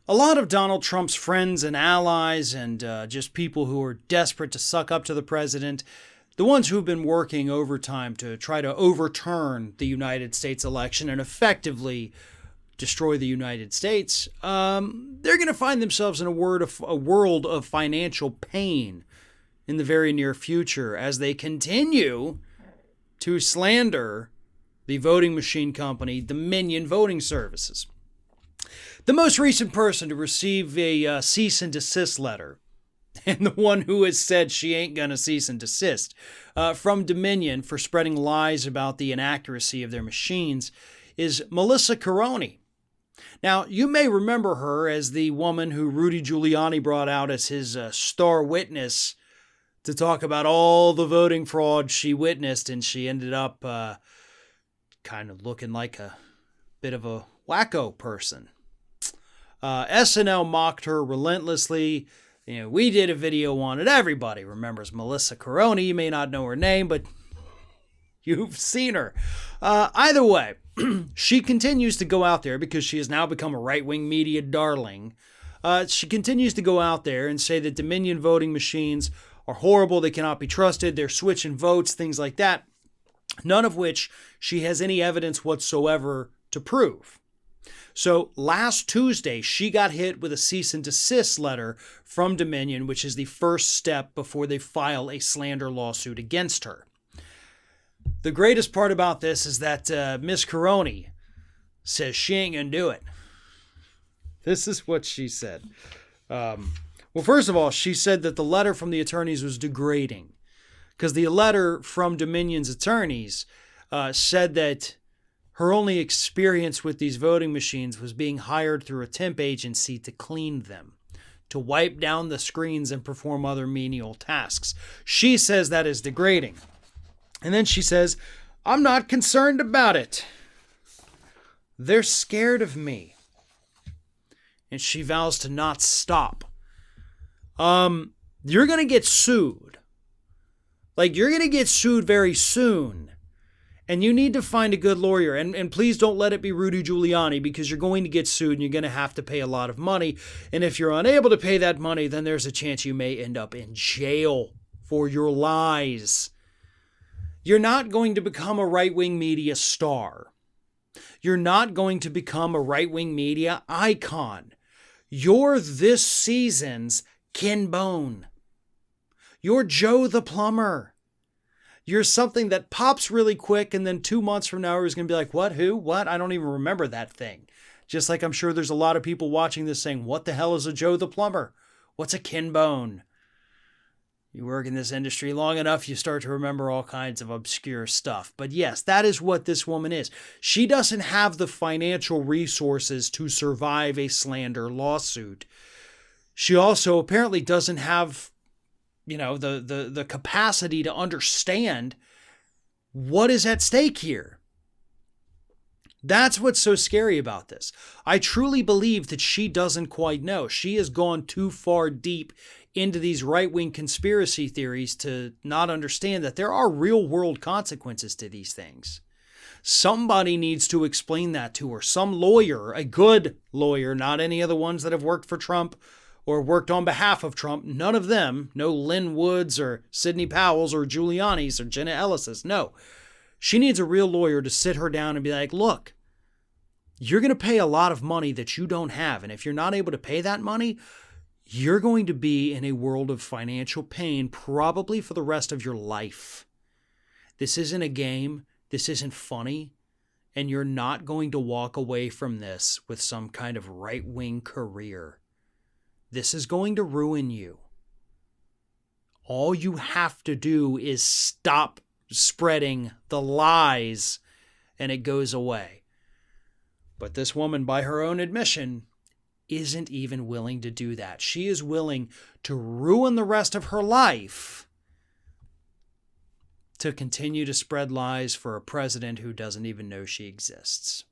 A lot of Donald Trump's friends and allies and just people who are desperate to suck up to the president, the ones who've been working overtime to try to overturn the United States election and effectively destroy the United States, they're going to find themselves in a world of financial pain in the very near future as they continue to slander the voting machine company Dominion Voting Services. The most recent person to receive a cease and desist letter, and the one who has said she ain't going to cease and desist from Dominion for spreading lies about the inaccuracy of their machines, is Melissa Caroni. Now, you may remember her as the woman who Rudy Giuliani brought out as his star witness to talk about all the voting fraud she witnessed, and she ended up kind of looking like a bit of a wacko person. SNL mocked her relentlessly. We did a video on it. Everybody remembers Melissa Caroni. You may not know her name, but you've seen her. Either way, she continues to go out there because she has now become a right-wing media darling. She continues to go out there and say that Dominion voting machines are horrible. They cannot be trusted. They're switching votes, things like that. None of which she has any evidence whatsoever to prove. So last Tuesday, she got hit with a cease and desist letter from Dominion, which is the first step before they file a slander lawsuit against her. The greatest part about this is that Miss Caroni says she ain't going to do it. This is what she said. Well, first of all, she said that the letter from the attorneys was degrading because the letter from Dominion's attorneys said that her only experience with these voting machines was being hired through a temp agency to clean them, to wipe down the screens and perform other menial tasks. She says that is degrading. And then she says, I'm not concerned about it. They're scared of me. And she vows to not stop. You're going to get sued. You're going to get sued very soon. And you need to find a good lawyer. And please don't let it be Rudy Giuliani, because you're going to get sued and you're going to have to pay a lot of money. And if you're unable to pay that money, then there's a chance you may end up in jail for your lies. You're not going to become a right-wing media star. You're not going to become a right-wing media icon. You're this season's Ken Bone. You're Joe the Plumber. You're something that pops really quick, and then 2 months from now, everyone's going to be like, what, who, what? I don't even remember that thing. Just like I'm sure there's a lot of people watching this saying, what the hell is a Joe the Plumber? What's a Ken Bone? You work in this industry long enough, you start to remember all kinds of obscure stuff. But yes, that is what this woman is. She doesn't have the financial resources to survive a slander lawsuit. She also apparently doesn't have the capacity to understand what is at stake here. That's what's so scary about this. I truly believe that she doesn't quite know. She has gone too far deep into these right-wing conspiracy theories to not understand that there are real-world consequences to these things. Somebody needs to explain that to her. Some lawyer, a good lawyer, not any of the ones that have worked for Trump or worked on behalf of Trump. None of them. No Lynn Woods or Sidney Powell's or Giuliani's or Jenna Ellis's. No. She needs a real lawyer to sit her down and be like, look, you're going to pay a lot of money that you don't have. And if you're not able to pay that money, you're going to be in a world of financial pain probably for the rest of your life. This isn't a game. This isn't funny. And you're not going to walk away from this with some kind of right-wing career. This is going to ruin you. All you have to do is stop spreading the lies and it goes away. But this woman, by her own admission, isn't even willing to do that. She is willing to ruin the rest of her life to continue to spread lies for a president who doesn't even know she exists.